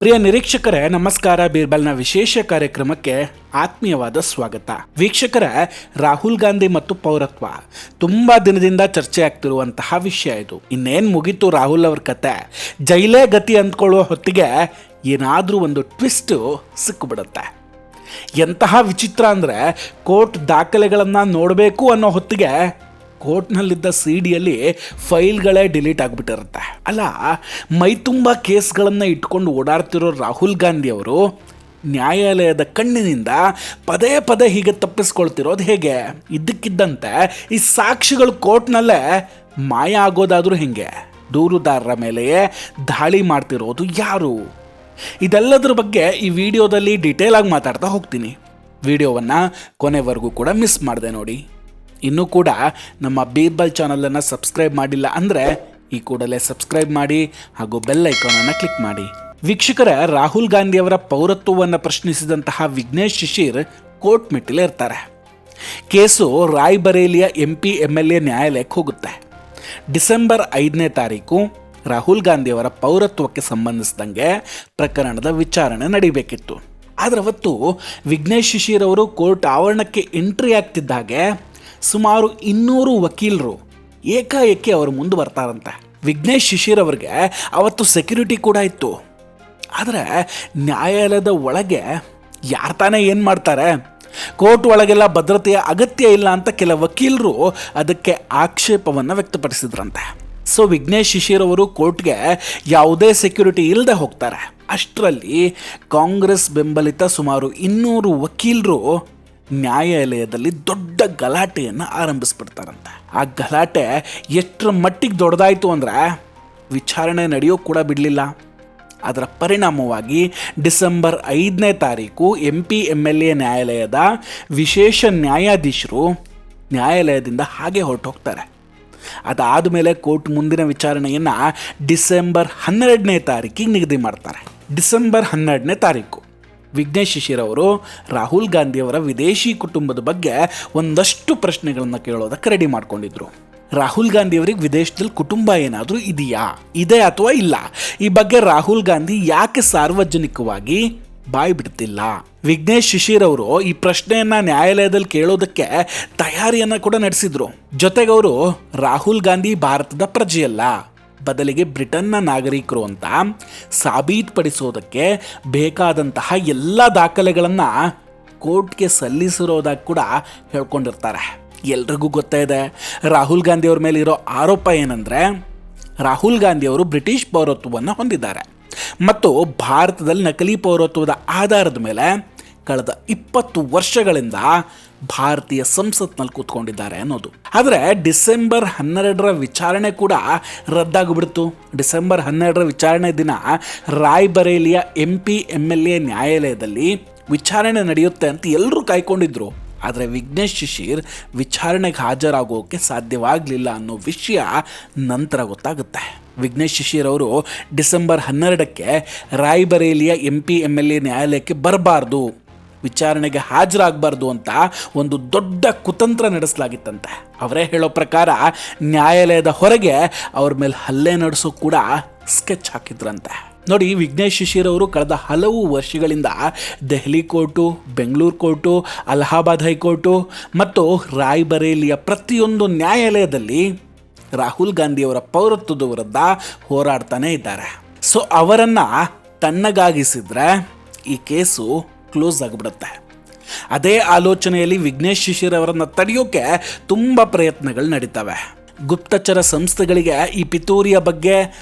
ಪ್ರಿಯ ನಿರೀಕ್ಷಕರೇ, ನಮಸ್ಕಾರ. ಬೀರ್ಬಲ್ನ ವಿಶೇಷ ಕಾರ್ಯಕ್ರಮಕ್ಕೆ ಆತ್ಮೀಯವಾದ ಸ್ವಾಗತ. ವೀಕ್ಷಕರೇ, ರಾಹುಲ್ ಗಾಂಧಿ ಮತ್ತು ಪೌರತ್ವ ತುಂಬಾ ದಿನದಿಂದ ಚರ್ಚೆ ಆಗ್ತಿರುವಂತಹ ವಿಷಯ ಇದು. ಇನ್ನೇನು ಮುಗೀತು ರಾಹುಲ್ ಅವ್ರ ಕತೆ, ಜೈಲೇ ಗತಿ ಅಂದ್ಕೊಳ್ಳುವ ಹೊತ್ತಿಗೆ ಏನಾದರೂ ಒಂದು ಟ್ವಿಸ್ಟ್ ಸಿಕ್ಕಿಬಿಡುತ್ತೆ. ಎಂತಹ ವಿಚಿತ್ರ ಅಂದರೆ, ಕೋರ್ಟ್ ದಾಖಲೆಗಳನ್ನು ನೋಡಬೇಕು ಅನ್ನೋ ಹೊತ್ತಿಗೆ ಕೋರ್ಟ್ನಲ್ಲಿದ್ದ ಸಿಡಿಯಲ್ಲಿ ಫೈಲ್ಗಳೇ ಡಿಲೀಟ್ ಆಗಿಬಿಟ್ಟಿರುತ್ತೆ. ಅಲ್ಲ, ಮೈ ತುಂಬ ಕೇಸ್ಗಳನ್ನು ಇಟ್ಕೊಂಡು ಓಡಾಡ್ತಿರೋ ರಾಹುಲ್ ಗಾಂಧಿ ಅವರು ನ್ಯಾಯಾಲಯದ ಕಣ್ಣಿನಿಂದ ಪದೇ ಪದೇ ಹೀಗೆ ತಪ್ಪಿಸ್ಕೊಳ್ತಿರೋದು ಹೇಗೆ? ಇದ್ದಕ್ಕಿದ್ದಂತೆ ಈ ಸಾಕ್ಷಿಗಳು ಕೋರ್ಟ್ನಲ್ಲೇ ಮಾಯ ಆಗೋದಾದರೂ ಹೆಂಗೆ? ದೂರುದಾರರ ಮೇಲೆಯೇ ದಾಳಿ ಮಾಡ್ತಿರೋದು ಯಾರು? ಇದೆಲ್ಲದರ ಬಗ್ಗೆ ಈ ವಿಡಿಯೋದಲ್ಲಿ ಡೀಟೇಲ್ ಆಗಿ ಮಾತಾಡ್ತಾ ಹೋಗ್ತೀನಿ. ವಿಡಿಯೋವನ್ನು ಕೊನೆವರೆಗೂ ಕೂಡ ಮಿಸ್ ಮಾಡಿದೆ ನೋಡಿ. ಇನ್ನೂ ಕೂಡ ನಮ್ಮ ಬೀರ್ಬಲ್ ಚಾನಲನ್ನು ಸಬ್ಸ್ಕ್ರೈಬ್ ಮಾಡಿಲ್ಲ ಅಂದರೆ ಈ ಕೂಡಲೇ ಸಬ್ಸ್ಕ್ರೈಬ್ ಮಾಡಿ ಹಾಗೂ ಬೆಲ್ ಐಕಾನನ್ನು ಕ್ಲಿಕ್ ಮಾಡಿ. ವೀಕ್ಷಕರ, ರಾಹುಲ್ ಗಾಂಧಿಯವರ ಪೌರತ್ವವನ್ನು ಪ್ರಶ್ನಿಸಿದಂತಹ ವಿಘ್ನೇಶ್ ಶಿಶಿರ್ ಕೋರ್ಟ್ ಮೆಟ್ಟಿಲೇ ಇರ್ತಾರೆ. ಕೇಸು ರಾಯ್ಬರೇಲಿಯ MP MLA ನ್ಯಾಯಾಲಯಕ್ಕೆ ಹೋಗುತ್ತೆ. ಡಿಸೆಂಬರ್ 5ನೇ ತಾರೀಕು ರಾಹುಲ್ ಗಾಂಧಿಯವರ ಪೌರತ್ವಕ್ಕೆ ಸಂಬಂಧಿಸಿದಂಗೆ ಪ್ರಕರಣದ ವಿಚಾರಣೆ ನಡೀಬೇಕಿತ್ತು. ಆದರೆ ಅವತ್ತು ವಿಘ್ನೇಶ್ ಶಿಶಿರ್ ಅವರು ಕೋರ್ಟ್ ಆವರಣಕ್ಕೆ ಎಂಟ್ರಿ ಆಗ್ತಿದ್ದಾಗೆ ಸುಮಾರು 200 ವಕೀಲರು ಏಕಾಏಕಿ ಅವರು ಮುಂದೆ ಬರ್ತಾರಂತೆ. ವಿಘ್ನೇಶ್ ಶಿಶಿರ್ ಅವರಿಗೆ ಅವತ್ತು ಸೆಕ್ಯೂರಿಟಿ ಕೂಡ ಇತ್ತು. ಆದರೆ ನ್ಯಾಯಾಲಯದ ಒಳಗೆ ಯಾರು ತಾನೇ ಏನು ಮಾಡ್ತಾರೆ? ಕೋರ್ಟ್ ಒಳಗೆಲ್ಲ ಭದ್ರತೆಯ ಅಗತ್ಯ ಇಲ್ಲ ಅಂತ ಕೆಲ ವಕೀಲರು ಅದಕ್ಕೆ ಆಕ್ಷೇಪವನ್ನು ವ್ಯಕ್ತಪಡಿಸಿದ್ರಂತೆ. ಸೊ ವಿಘ್ನೇಶ್ ಶಿಶಿರ್ ಅವರು ಕೋರ್ಟ್ಗೆ ಯಾವುದೇ ಸೆಕ್ಯೂರಿಟಿ ಇಲ್ಲದೆ ಹೋಗ್ತಾರೆ. ಅಷ್ಟರಲ್ಲಿ ಕಾಂಗ್ರೆಸ್ ಬೆಂಬಲಿತ ಸುಮಾರು 200 ವಕೀಲರು ನ್ಯಾಯಾಲಯದಲ್ಲಿ ದೊಡ್ಡ ಗಲಾಟೆಯನ್ನು ಆರಂಭಿಸ್ಬಿಡ್ತಾರಂತೆ. ಆ ಗಲಾಟೆ ಎಷ್ಟರ ಮಟ್ಟಿಗೆ ದೊಡ್ಡದಾಯಿತು ಅಂದರೆ ವಿಚಾರಣೆ ನಡೆಯೋ ಕೂಡ ಬಿಡಲಿಲ್ಲ. ಅದರ ಪರಿಣಾಮವಾಗಿ ಡಿಸೆಂಬರ್ 5ನೇ ತಾರೀಕು MP MLA ನ್ಯಾಯಾಲಯದ ವಿಶೇಷ ನ್ಯಾಯಾಧೀಶರು ನ್ಯಾಯಾಲಯದಿಂದ ಹಾಗೆ ಹೊರಟೋಗ್ತಾರೆ. ಅದಾದ ಮೇಲೆ ಕೋರ್ಟ್ ಮುಂದಿನ ವಿಚಾರಣೆಯನ್ನು ಡಿಸೆಂಬರ್ 12ನೇ ತಾರೀಕಿಗೆ ನಿಗದಿ ಮಾಡ್ತಾರೆ. ಡಿಸೆಂಬರ್ 12ನೇ ತಾರೀಕು ವಿಘ್ನೇಶ್ ಶಿಶಿರ್ ಅವರು ರಾಹುಲ್ ಗಾಂಧಿಯವರ ವಿದೇಶಿ ಕುಟುಂಬದ ಬಗ್ಗೆ ಒಂದಷ್ಟು ಪ್ರಶ್ನೆಗಳನ್ನು ಕೇಳೋದಕ್ಕೆ ರೆಡಿ ಮಾಡ್ಕೊಂಡಿದ್ರು. ರಾಹುಲ್ ಗಾಂಧಿಯವರಿಗೆ ವಿದೇಶದಲ್ಲಿ ಕುಟುಂಬ ಏನಾದರೂ ಇದೆಯಾ, ಇದೆ ಅಥವಾ ಇಲ್ಲ, ಈ ಬಗ್ಗೆ ರಾಹುಲ್ ಗಾಂಧಿ ಯಾಕೆ ಸಾರ್ವಜನಿಕವಾಗಿ ಬಾಯಿ ಬಿಡ್ತಿಲ್ಲ? ವಿಘ್ನೇಶ್ ಶಿಶಿರ್ ಅವರು ಈ ಪ್ರಶ್ನೆಯನ್ನ ನ್ಯಾಯಾಲಯದಲ್ಲಿ ಕೇಳೋದಕ್ಕೆ ತಯಾರಿಯನ್ನು ಕೂಡ ನಡೆಸಿದ್ರು. ಜೊತೆಗೆ ಅವರು ರಾಹುಲ್ ಗಾಂಧಿ ಭಾರತದ ಪ್ರಜೆಯಲ್ಲ, ಬದಲಿಗೆ ಬ್ರಿಟನ್ನ ನಾಗರಿಕರು ಅಂತ ಸಾಬೀತುಪಡಿಸೋದಕ್ಕೆ ಬೇಕಾದಂತಹ ಎಲ್ಲ ದಾಖಲೆಗಳನ್ನು ಕೋರ್ಟ್ಗೆ ಸಲ್ಲಿಸಿರೋದಾಗಿ ಕೂಡ ಹೇಳ್ಕೊಂಡಿರ್ತಾರೆ. ಎಲ್ರಿಗೂ ಗೊತ್ತೇ ಇದೆ ರಾಹುಲ್ ಗಾಂಧಿಯವ್ರ ಮೇಲೆ ಇರೋ ಆರೋಪ ಏನಂದರೆ, ರಾಹುಲ್ ಗಾಂಧಿಯವರು ಬ್ರಿಟಿಷ್ ಪೌರತ್ವವನ್ನು ಹೊಂದಿದ್ದಾರೆ ಮತ್ತು ಭಾರತದಲ್ಲಿ ನಕಲಿ ಪೌರತ್ವದ ಆಧಾರದ ಮೇಲೆ ಕಳೆದ 20 ವರ್ಷಗಳಿಂದ ಭಾರತೀಯ ಸಂಸತ್ನಲ್ಲಿ ಕೂತ್ಕೊಂಡಿದ್ದಾರೆ ಅನ್ನೋದು. ಆದರೆ ಡಿಸೆಂಬರ್ 12ರ ವಿಚಾರಣೆ ಕೂಡ ರದ್ದಾಗಿಬಿಡ್ತು. ಡಿಸೆಂಬರ್ 12ರ ವಿಚಾರಣೆ ದಿನ ರಾಯ್ಬರೇಲಿಯ MP MLA ನ್ಯಾಯಾಲಯದಲ್ಲಿ ವಿಚಾರಣೆ ನಡೆಯುತ್ತೆ ಅಂತ ಎಲ್ಲರೂ ಕಾಯ್ಕೊಂಡಿದ್ರು. ಆದರೆ ವಿಘ್ನೇಶ್ ಶಿಶಿರ್ ವಿಚಾರಣೆಗೆ ಹಾಜರಾಗೋಕ್ಕೆ ಸಾಧ್ಯವಾಗಲಿಲ್ಲ ಅನ್ನೋ ವಿಷಯ ನಂತರ ಗೊತ್ತಾಗುತ್ತೆ. ವಿಘ್ನೇಶ್ ಶಿಶಿರ್ ಅವರು ಡಿಸೆಂಬರ್ 12ಕ್ಕೆ ರಾಯ್ಬರೇಲಿಯ MP MLA ನ್ಯಾಯಾಲಯಕ್ಕೆ ಬರಬಾರ್ದು, ವಿಚಾರಣೆಗೆ ಹಾಜರಾಗಬಾರ್ದು ಅಂತ ಒಂದು ದೊಡ್ಡ ಕುತಂತ್ರ ನಡೆಸಲಾಗಿತ್ತಂತೆ. ಅವರೇ ಹೇಳೋ ಪ್ರಕಾರ ನ್ಯಾಯಾಲಯದ ಹೊರಗೆ ಅವ್ರ ಮೇಲೆ ಹಲ್ಲೆ ನಡೆಸೋ ಕೂಡ ಸ್ಕೆಚ್ ಹಾಕಿದ್ರಂತೆ. ನೋಡಿ, ವಿಘ್ನೇಶ್ ಶಿಶಿರ್ ಅವರು ಕಳೆದ ಹಲವು ವರ್ಷಗಳಿಂದ Delhi court, Bengaluru court, Allahabad high court ಮತ್ತು ರಾಯ್ಬರೇಲಿಯ ಪ್ರತಿಯೊಂದು ನ್ಯಾಯಾಲಯದಲ್ಲಿ ರಾಹುಲ್ ಗಾಂಧಿಯವರ ಪೌರತ್ವದ ವಿರುದ್ಧ ಹೋರಾಡ್ತಾನೆ ಇದ್ದಾರೆ. ಸೊ ಅವರನ್ನು ತಣ್ಣಗಾಗಿಸಿದ್ರೆ ಈ ಕೇಸು ಕ್ಲೋಸ್ ಆಗಿಬಿಡುತ್ತೆ. ಅದೇ ಆಲೋಚನೆಯಲ್ಲಿ ವಿಘ್ನೇಶ್ ಶಿಶಿರ್ ಅವರನ್ನು ತಡೆಯೋಕೆ ತುಂಬ ಪ್ರಯತ್ನಗಳು ನಡೀತವೆ. ಗುಪ್ತಚರ ಸಂಸ್ಥೆಗಳಿಗೆ ಈ ಪಿತೂರಿಯ ಬಗ್ಗೆ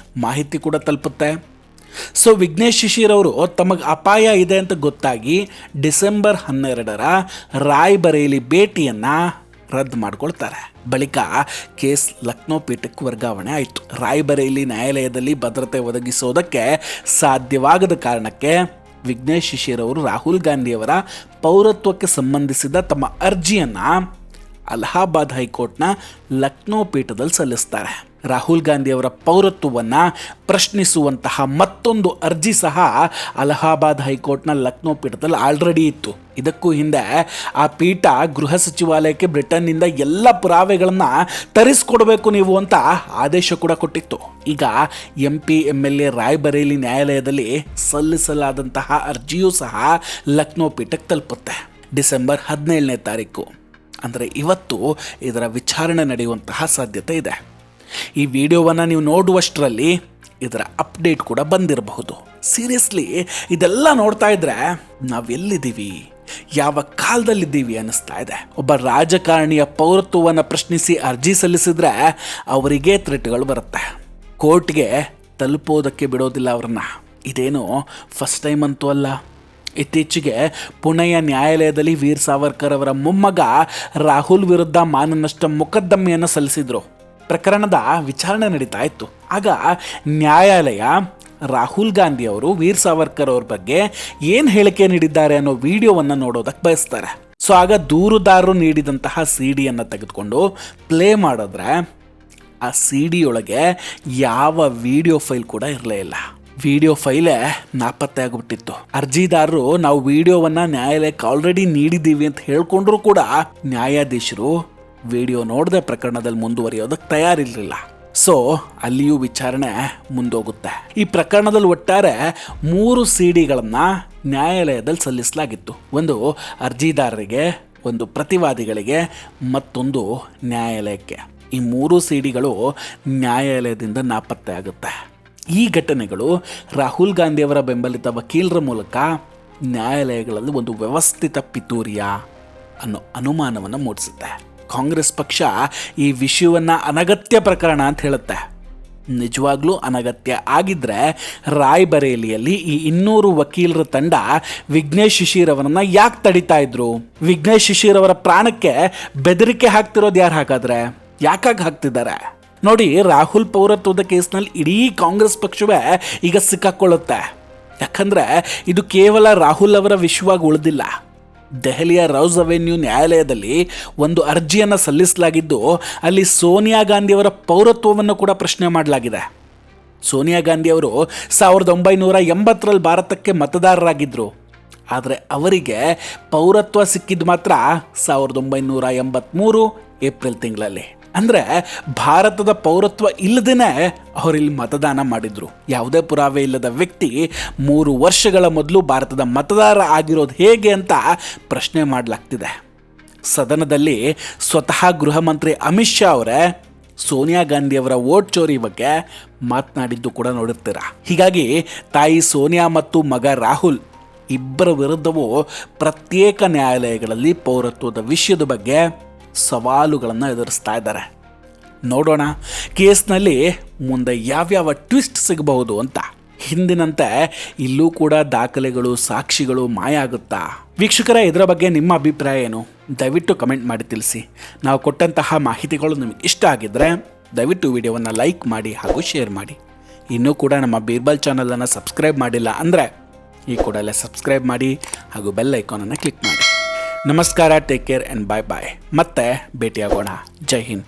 ಮಾಹಿತಿ ಕೂಡ ತಲುಪುತ್ತೆ. ಸೊ ವಿಘ್ನೇಶ್ ಶಿಶಿರ್ ಅವರು ತಮಗೆ ಅಪಾಯ ಇದೆ ಅಂತ ಗೊತ್ತಾಗಿ ಡಿಸೆಂಬರ್ 12ರ ರಾಯ್ಬರೇಲಿ ಭೇಟಿಯನ್ನು ರದ್ದು ಮಾಡ್ಕೊಳ್ತಾರೆ. ಬಳಿಕ ಕೇಸ್ ಲಕ್ನೋ ಪೀಠಕ್ಕೆ ವರ್ಗಾವಣೆ ಆಯಿತು. ರಾಯ್ಬರೇಲಿ ನ್ಯಾಯಾಲಯದಲ್ಲಿ ಭದ್ರತೆ ಒದಗಿಸೋದಕ್ಕೆ ಸಾಧ್ಯವಾಗದ ಕಾರಣಕ್ಕೆ ವಿಘ್ನೇಶ್ ಶಿಶಿರ್ ಅವರು ರಾಹುಲ್ ಗಾಂಧಿಯವರ ಪೌರತ್ವಕ್ಕೆ ಸಂಬಂಧಿಸಿದ ತಮ್ಮ ಅರ್ಜಿಯನ್ನು ಅಲಹಾಬಾದ್ ಹೈಕೋರ್ಟ್ನ ಲಕ್ನೋ ಪೀಠದಲ್ಲಿ ಸಲ್ಲಿಸ್ತಾರೆ. ರಾಹುಲ್ ಗಾಂಧಿ ಅವರ ಪೌರತ್ವವನ್ನು ಪ್ರಶ್ನಿಸುವಂತಹ ಮತ್ತೊಂದು ಅರ್ಜಿ ಸಹ ಅಲಹಾಬಾದ್ ಹೈಕೋರ್ಟ್ನ ಲಕ್ನೋ ಪೀಠದಲ್ಲಿ ಆಲ್ರೆಡಿ ಇತ್ತು. ಇದಕ್ಕೂ ಹಿಂದೆ ಆ ಪೀಠ ಗೃಹ ಸಚಿವಾಲಯಕ್ಕೆ ಬ್ರಿಟನ್ನಿಂದ ಎಲ್ಲ ಪುರಾವೆಗಳನ್ನು ತರಿಸ್ಕೊಡ್ಬೇಕು ನೀವು ಅಂತ ಆದೇಶ ಕೂಡ ಕೊಟ್ಟಿತ್ತು. ಈಗ MP MLA ರಾಯ್ಬರೇಲಿ ನ್ಯಾಯಾಲಯದಲ್ಲಿ ಸಲ್ಲಿಸಲಾದಂತಹ ಅರ್ಜಿಯೂ ಸಹ ಲಕ್ನೋ ಪೀಠಕ್ಕೆ ತಲುಪುತ್ತೆ. ಡಿಸೆಂಬರ್ 17ನೇ ತಾರೀಕು ಅಂದರೆ ಇವತ್ತು ಇದರ ವಿಚಾರಣೆ ನಡೆಯುವಂತಹ ಸಾಧ್ಯತೆ ಇದೆ. ಈ ವಿಡಿಯೋವನ್ನು ನೀವು ನೋಡುವಷ್ಟರಲ್ಲಿ ಇದರ ಅಪ್ಡೇಟ್ ಕೂಡ ಬಂದಿರಬಹುದು. ಸೀರಿಯಸ್ಲಿ ಇದೆಲ್ಲ ನೋಡ್ತಾ ಇದ್ರೆ ನಾವೆಲ್ಲಿದ್ದೀವಿ, ಯಾವ ಕಾಲದಲ್ಲಿದ್ದೀವಿ ಅನ್ನಿಸ್ತಾ ಇದೆ. ಒಬ್ಬ ರಾಜಕಾರಣಿಯ ಪೌರತ್ವವನ್ನು ಪ್ರಶ್ನಿಸಿ ಅರ್ಜಿ ಸಲ್ಲಿಸಿದ್ರೆ ಅವರಿಗೆ ಥ್ರೆಟ್ಗಳು ಬರುತ್ತೆ. ಕೋರ್ಟ್ಗೆ ತಲುಪೋದಕ್ಕೆ ಬಿಡೋದಿಲ್ಲ ಅವ್ರನ್ನ. ಇದೇನು ಫಸ್ಟ್ ಟೈಮ್ ಅಂತೂ ಅಲ್ಲ. ಇತ್ತೀಚೆಗೆ ಪುಣೆಯ ನ್ಯಾಯಾಲಯದಲ್ಲಿ ವೀರ್ ಸಾವರ್ಕರ್ ಅವರ ಮೊಮ್ಮಗ ರಾಹುಲ್ ವಿರುದ್ಧ ಮಾನನಷ್ಟ ಮೊಕದ್ದಮೆಯನ್ನು ಸಲ್ಲಿಸಿದ್ರು. ಪ್ರಕರಣದ ವಿಚಾರಣೆ ನಡೀತಾ ಇತ್ತು. ಆಗ ನ್ಯಾಯಾಲಯ ರಾಹುಲ್ ಗಾಂಧಿ ಅವರು ವೀರ್ ಸಾವರ್ಕರ್ ಅವ್ರ ಬಗ್ಗೆ ಏನು ಹೇಳಿಕೆ ನೀಡಿದ್ದಾರೆ ಅನ್ನೋ ವಿಡಿಯೋವನ್ನು ನೋಡೋದಕ್ಕೆ ಬಯಸ್ತಾರೆ. ಸೊ ಆಗ ದೂರುದಾರರು ನೀಡಿದಂತಹ CD ತೆಗೆದುಕೊಂಡು ಪ್ಲೇ ಮಾಡಿದ್ರೆ ಆ CD ಒಳಗೆ ಯಾವ ವಿಡಿಯೋ ಫೈಲ್ ಕೂಡ ಇರಲೇ ಇಲ್ಲ. ವಿಡಿಯೋ ಫೈಲೇ ನಾಪತ್ತೆ ಆಗಿಬಿಟ್ಟಿತ್ತು. ಅರ್ಜಿದಾರರು ನಾವು ವಿಡಿಯೋವನ್ನು ನ್ಯಾಯಾಲಯಕ್ಕೆ ಆಲ್ರೆಡಿ ನೀಡಿದ್ದೀವಿ ಅಂತ ಹೇಳ್ಕೊಂಡ್ರು ಕೂಡ ನ್ಯಾಯಾಧೀಶರು ವಿಡಿಯೋ ನೋಡದೆ ಪ್ರಕರಣದಲ್ಲಿ ಮುಂದುವರಿಯೋದಕ್ಕೆ ತಯಾರಿರಲಿಲ್ಲ. ಸೊ ಅಲ್ಲಿಯೂ ವಿಚಾರಣೆ ಮುಂದೋಗುತ್ತೆ. ಈ ಪ್ರಕರಣದಲ್ಲಿ ಒಟ್ಟಾರೆ 3 CDಗಳನ್ನು ನ್ಯಾಯಾಲಯದಲ್ಲಿ ಸಲ್ಲಿಸಲಾಗಿತ್ತು. ಒಂದು ಅರ್ಜಿದಾರರಿಗೆ, ಒಂದು ಪ್ರತಿವಾದಿಗಳಿಗೆ, ಮತ್ತೊಂದು ನ್ಯಾಯಾಲಯಕ್ಕೆ. ಈ 3 CDಗಳು ನ್ಯಾಯಾಲಯದಿಂದ ನಾಪತ್ತೆ ಆಗುತ್ತೆ. ಈ ಘಟನೆಗಳು ರಾಹುಲ್ ಗಾಂಧಿಯವರ ಬೆಂಬಲಿತ ವಕೀಲರ ಮೂಲಕ ನ್ಯಾಯಾಲಯಗಳಲ್ಲಿ ಒಂದು ವ್ಯವಸ್ಥಿತ ಪಿತೂರಿಯ ಅನ್ನೋ ಅನುಮಾನವನ್ನು ಮೂಡಿಸುತ್ತೆ. ಕಾಂಗ್ರೆಸ್ ಪಕ್ಷ ಈ ವಿಷಯವನ್ನು ಅನಗತ್ಯ ಪ್ರಕರಣ ಅಂತ ಹೇಳುತ್ತೆ. ನಿಜವಾಗ್ಲೂ ಅನಗತ್ಯ ಆಗಿದ್ದರೆ ರಾಯ್ಬರೇಲಿಯಲ್ಲಿ ಈ 200 ವಕೀಲರ ತಂಡ ವಿಘ್ನೇಶ್ ಶಿಶಿರ್ ಅವರನ್ನು ಯಾಕೆ ತಡಿತಾ ಇದ್ರು? ವಿಘ್ನೇಶ್ ಶಿಶಿರ್ ಅವರ ಪ್ರಾಣಕ್ಕೆ ಬೆದರಿಕೆ ಹಾಕ್ತಿರೋದು ಯಾರು? ಹಾಗಾದ್ರೆ ಯಾಕಾಗಿ ಹಾಕ್ತಿದ್ದಾರೆ ನೋಡಿ. ರಾಹುಲ್ ಪೌರತ್ವದ ಕೇಸ್ನಲ್ಲಿ ಇಡೀ ಕಾಂಗ್ರೆಸ್ ಪಕ್ಷವೇ ಈಗ ಸಿಕ್ಕಾಕೊಳ್ಳುತ್ತೆ. ಯಾಕಂದರೆ ಇದು ಕೇವಲ ರಾಹುಲ್ ಅವರ ವಿಷಯವಾಗಿ ಉಳಿದಿಲ್ಲ. ದೆಹಲಿಯ ರೌಸ್ ಅವೆನ್ಯೂ ನ್ಯಾಯಾಲಯದಲ್ಲಿ ಒಂದು ಅರ್ಜಿಯನ್ನು ಸಲ್ಲಿಸಲಾಗಿದ್ದು ಅಲ್ಲಿ ಸೋನಿಯಾ ಗಾಂಧಿಯವರ ಪೌರತ್ವವನ್ನು ಕೂಡ ಪ್ರಶ್ನೆ ಮಾಡಲಾಗಿದೆ. ಸೋನಿಯಾ ಗಾಂಧಿಯವರು 1980ರಲ್ಲಿ ಭಾರತಕ್ಕೆ ಮತದಾರರಾಗಿದ್ದರು. ಆದರೆ ಅವರಿಗೆ ಪೌರತ್ವ ಸಿಕ್ಕಿದ್ದು ಮಾತ್ರ 1983 ಏಪ್ರಿಲ್ ತಿಂಗಳಲ್ಲಿ. ಅಂದರೆ ಭಾರತದ ಪೌರತ್ವ ಇಲ್ಲದೇ ಅವರಿಲ್ಲಿ ಮತದಾನ ಮಾಡಿದ್ರು. ಯಾವುದೇ ಪುರಾವೆ ಇಲ್ಲದ ವ್ಯಕ್ತಿ 3 ವರ್ಷಗಳ ಮೊದಲು ಭಾರತದ ಮತದಾರ ಆಗಿರೋದು ಹೇಗೆ ಅಂತ ಪ್ರಶ್ನೆ ಮಾಡಲಾಗ್ತಿದೆ. ಸದನದಲ್ಲಿ ಸ್ವತಃ ಗೃಹ ಮಂತ್ರಿ ಅಮಿತ್ ಶಾ ಅವರೇ ಸೋನಿಯಾ ಗಾಂಧಿಯವರ ವೋಟ್ ಚೋರಿ ಬಗ್ಗೆ ಮಾತನಾಡಿದ್ದು ಕೂಡ ನೋಡಿರ್ತೀರ. ಹೀಗಾಗಿ ತಾಯಿ ಸೋನಿಯಾ ಮತ್ತು ಮಗ ರಾಹುಲ್ ಇಬ್ಬರ ವಿರುದ್ಧವೂ ಪ್ರತ್ಯೇಕ ನ್ಯಾಯಾಲಯಗಳಲ್ಲಿ ಪೌರತ್ವದ ವಿಷಯದ ಬಗ್ಗೆ ಸವಾಲುಗಳನ್ನು ಎದುರಿಸ್ತಾ ಇದ್ದಾರೆ. ನೋಡೋಣ ಕೇಸ್ನಲ್ಲಿ ಮುಂದೆ ಯಾವ್ಯಾವ ಟ್ವಿಸ್ಟ್ ಸಿಗಬಹುದು ಅಂತ. ಹಿಂದಿನಂತೆ ಇಲ್ಲೂ ಕೂಡ ದಾಖಲೆಗಳು, ಸಾಕ್ಷಿಗಳು ಮಾಯ ಆಗುತ್ತಾ? ವೀಕ್ಷಕರೇ, ಇದರ ಬಗ್ಗೆ ನಿಮ್ಮ ಅಭಿಪ್ರಾಯ ಏನು? ದಯವಿಟ್ಟು ಕಮೆಂಟ್ ಮಾಡಿ ತಿಳಿಸಿ. ನಾವು ಕೊಟ್ಟಂತಹ ಮಾಹಿತಿಗಳು ನಿಮಗೆ ಇಷ್ಟ ಆಗಿದ್ದರೆ ದಯವಿಟ್ಟು ವಿಡಿಯೋವನ್ನು ಲೈಕ್ ಮಾಡಿ ಹಾಗೂ ಶೇರ್ ಮಾಡಿ. ಇನ್ನೂ ಕೂಡ ನಮ್ಮ ಬೀರ್ಬಲ್ ಚಾನಲನ್ನು ಸಬ್ಸ್ಕ್ರೈಬ್ ಮಾಡಿಲ್ಲ ಅಂದರೆ ಈ ಕೂಡಲೇ ಸಬ್ಸ್ಕ್ರೈಬ್ ಮಾಡಿ ಹಾಗೂ ಬೆಲ್ ಐಕಾನನ್ನು ಕ್ಲಿಕ್ ಮಾಡಿ. ನಮಸ್ಕಾರ, ಟೇಕ್ ಕೇರ್ ಆ್ಯಂಡ್ ಬಾಯ್ ಬಾಯ್. ಮತ್ತೆ ಭೇಟಿಯಾಗೋಣ. ಜೈ ಹಿಂದ್.